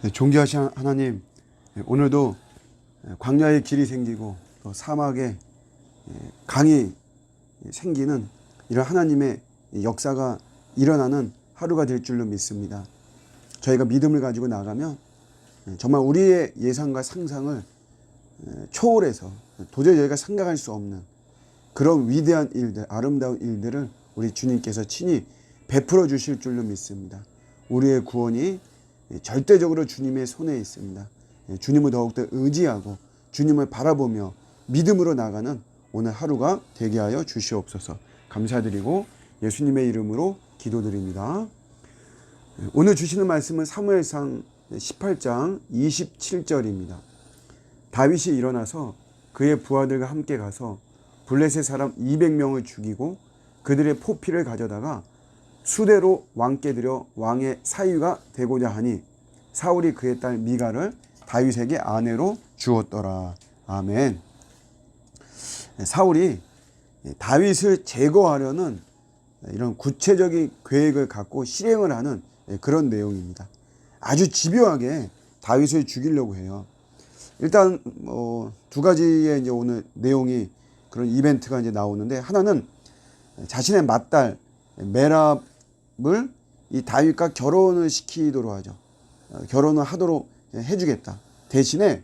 존귀하신 하나님, 오늘도 광야의 길이 생기고 또 사막에 강이 생기는 이런 하나님의 역사가 일어나는 하루가 될 줄로 믿습니다. 저희가 믿음을 가지고 나가면 정말 우리의 예상과 상상을 초월해서 도저히 저희가 생각할 수 없는 그런 위대한 일들, 아름다운 일들을 우리 주님께서 친히 베풀어 주실 줄로 믿습니다. 우리의 구원이 절대적으로 주님의 손에 있습니다. 주님을 더욱더 의지하고 주님을 바라보며 믿음으로 나가는 오늘 하루가 되게 하여 주시옵소서. 감사드리고 예수님의 이름으로 기도드립니다. 오늘 주시는 말씀은 사무엘상 18장 27절입니다. 다윗이 일어나서 그의 부하들과 함께 가서 블레셋 사람 200명을 죽이고 그들의 포피를 가져다가 수대로 왕께 드려 왕의 사위가 되고자 하니 사울이 그의 딸 미갈을 다윗에게 아내로 주었더라. 아멘. 사울이 다윗을 제거하려는 이런 구체적인 계획을 갖고 실행을 하는 그런 내용입니다. 아주 집요하게 다윗을 죽이려고 해요. 일단 두 가지의 이제 오늘 내용이 그런 이벤트가 이제 나오는데, 하나는 자신의 맏딸 메랍을 이 다윗과 결혼을 시키도록 하죠. 결혼을 하도록 해주겠다. 대신에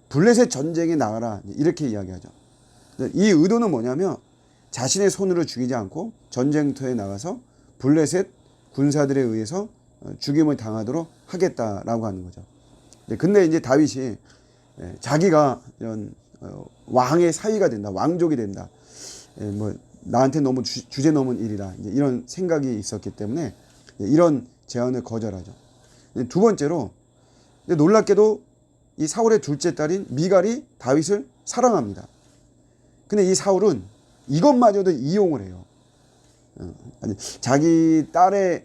블레셋 전쟁에 나가라, 이렇게 이야기하죠. 이 의도는 뭐냐면 자신의 손으로 죽이지 않고 전쟁터에 나가서 블레셋 군사들에 의해서 죽임을 당하도록 하겠다라고 하는 거죠. 근데 이제 다윗이 자기가 이런 왕의 사위가 된다, 왕족이 된다, 뭐 나한테 너무 주제 넘은 일이다, 이런 생각이 있었기 때문에 이런 제안을 거절하죠. 두 번째로, 놀랍게도 이 사울의 둘째 딸인 미갈이 다윗을 사랑합니다. 근데 이 사울은 이것마저도 이용을 해요. 아니, 자기 딸의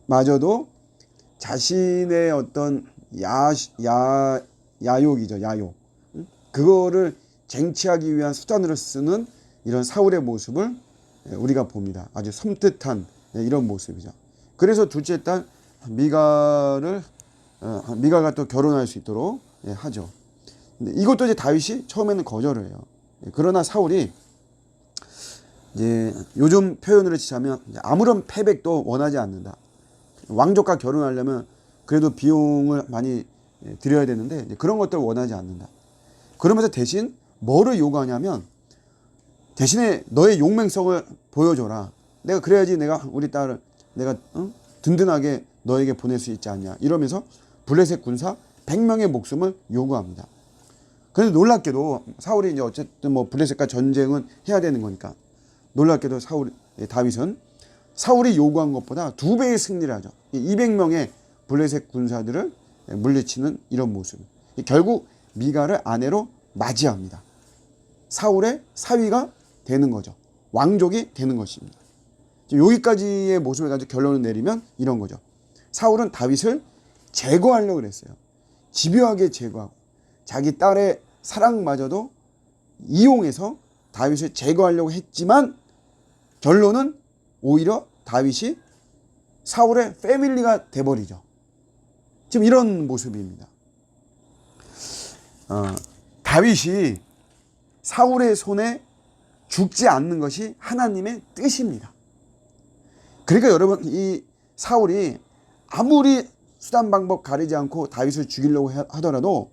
사랑마저도 자신의 어떤 야욕이죠, 야욕. 그거를 쟁취하기 위한 수단으로 쓰는 이런 사울의 모습을 우리가 봅니다. 아주 섬뜩한 이런 모습이죠. 그래서 둘째 딸 미갈과 또 결혼할 수 있도록 하죠. 근데 이것도 이제 다윗이 처음에는 거절을 해요. 그러나 사울이 이제 요즘 표현으로 치자면 아무런 패백도 원하지 않는다. 왕족과 결혼하려면 그래도 비용을 많이 들여야 되는데 그런 것들을 원하지 않는다. 그러면서 대신 뭐를 요구하냐면, 대신에 너의 용맹성을 보여줘라. 내가 그래야지 내가 우리 딸을 내가 든든하게 너에게 보낼 수 있지 않냐. 이러면서 블레셋 군사 100명의 목숨을 요구합니다. 그런데 놀랍게도 사울이 이제 어쨌든 뭐 블레셋과 전쟁은 해야 되는 거니까, 놀랍게도 다윗은 사울이 요구한 것보다 2배의 승리를 하죠. 200명의 블레셋 군사들을 물리치는 이런 모습. 결국 미갈을 아내로 맞이합니다. 사울의 사위가 되는 거죠. 왕족이 되는 것입니다. 여기까지의 모습을 가지고 결론을 내리면 이런 거죠. 사울은 다윗을 제거하려고 그랬어요. 집요하게 제거하고 자기 딸의 사랑마저도 이용해서 다윗을 제거하려고 했지만 결론은 오히려 다윗이 사울의 패밀리가 돼버리죠. 지금 이런 모습입니다. 다윗이 사울의 손에 죽지 않는 것이 하나님의 뜻입니다. 그러니까 여러분, 이 사울이 아무리 수단 방법 가리지 않고 다윗을 죽이려고 하더라도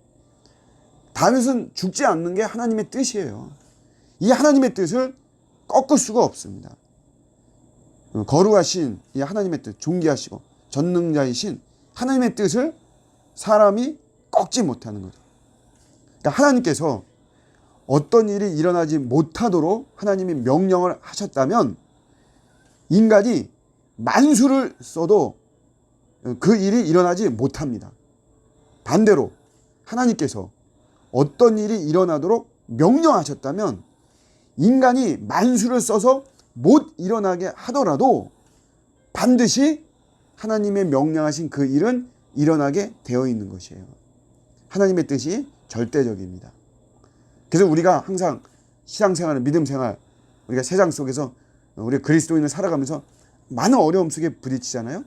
다윗은 죽지 않는 게 하나님의 뜻이에요. 이 하나님의 뜻을 꺾을 수가 없습니다. 거룩하신 이 하나님의 뜻, 존귀하시고 전능자이신 하나님의 뜻을 사람이 꺾지 못하는 거죠. 그러니까 하나님께서 어떤 일이 일어나지 못하도록 하나님이 명령을 하셨다면 인간이 만수를 써도 그 일이 일어나지 못합니다. 반대로 하나님께서 어떤 일이 일어나도록 명령하셨다면 인간이 만수를 써서 못 일어나게 하더라도 반드시 하나님의 명령하신 그 일은 일어나게 되어 있는 것이에요. 하나님의 뜻이 절대적입니다. 그래서 우리가 항상 신앙생활, 믿음생활, 우리가 세상 속에서 우리가 그리스도인을 살아가면서 많은 어려움 속에 부딪히잖아요.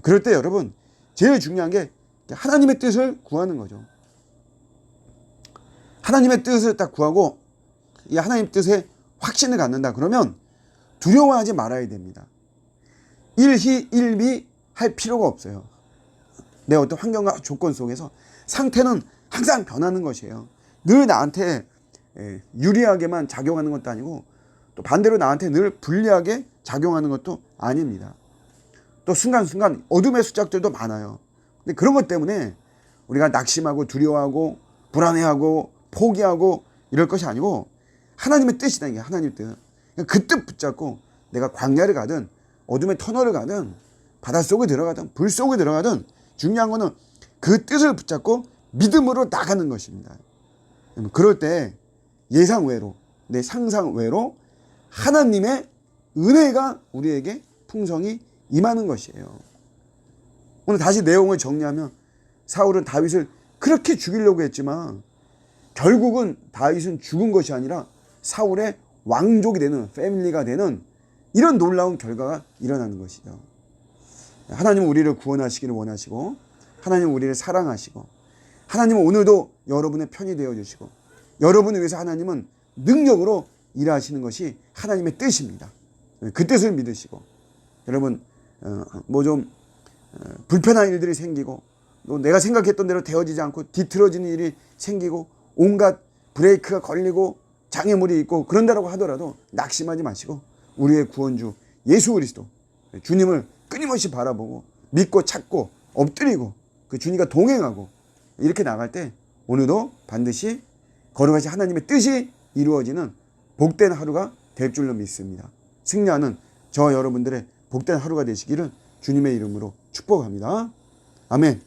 그럴 때 여러분, 제일 중요한 게 하나님의 뜻을 구하는 거죠. 하나님의 뜻을 딱 구하고 이 하나님 뜻에 확신을 갖는다. 그러면 두려워하지 말아야 됩니다. 일희일비 할 필요가 없어요. 내 어떤 환경과 조건 속에서 상태는 항상 변하는 것이에요. 늘 나한테 유리하게만 작용하는 것도 아니고 또 반대로 나한테 늘 불리하게 작용하는 것도 아닙니다. 또 순간순간 어둠의 수작들도 많아요. 근데 그런 것 때문에 우리가 낙심하고 두려워하고 불안해하고 포기하고 이럴 것이 아니고 하나님의 뜻이라는 게 하나님의 뜻. 그 뜻 붙잡고 내가 광야를 가든 어둠의 터널을 가든 바닷속에 들어가든 불 속에 들어가든 중요한 거는 그 뜻을 붙잡고 믿음으로 나가는 것입니다. 그럴 때 예상 외로 내 상상 외로 하나님의 은혜가 우리에게 풍성히 임하는 것이에요. 오늘 다시 내용을 정리하면 사울은 다윗을 그렇게 죽이려고 했지만 결국은 다윗은 죽은 것이 아니라 사울의 왕족이 되는 패밀리가 되는 이런 놀라운 결과가 일어나는 것이죠. 하나님은 우리를 구원하시기를 원하시고 하나님은 우리를 사랑하시고 하나님은 오늘도 여러분의 편이 되어주시고 여러분을 위해서 하나님은 능력으로 일하시는 것이 하나님의 뜻입니다. 그 뜻을 믿으시고 여러분 뭐 좀 불편한 일들이 생기고 또 내가 생각했던 대로 되어지지 않고 뒤틀어지는 일이 생기고 온갖 브레이크가 걸리고 장애물이 있고 그런다라고 하더라도 낙심하지 마시고 우리의 구원주 예수 그리스도 주님을 끊임없이 바라보고 믿고 찾고 엎드리고 그 주님과 동행하고 이렇게 나갈 때 오늘도 반드시 거룩하신 하나님의 뜻이 이루어지는 복된 하루가 될 줄로 믿습니다. 승리하는 저 여러분들의 복된 하루가 되시기를 주님의 이름으로 축복합니다. 아멘.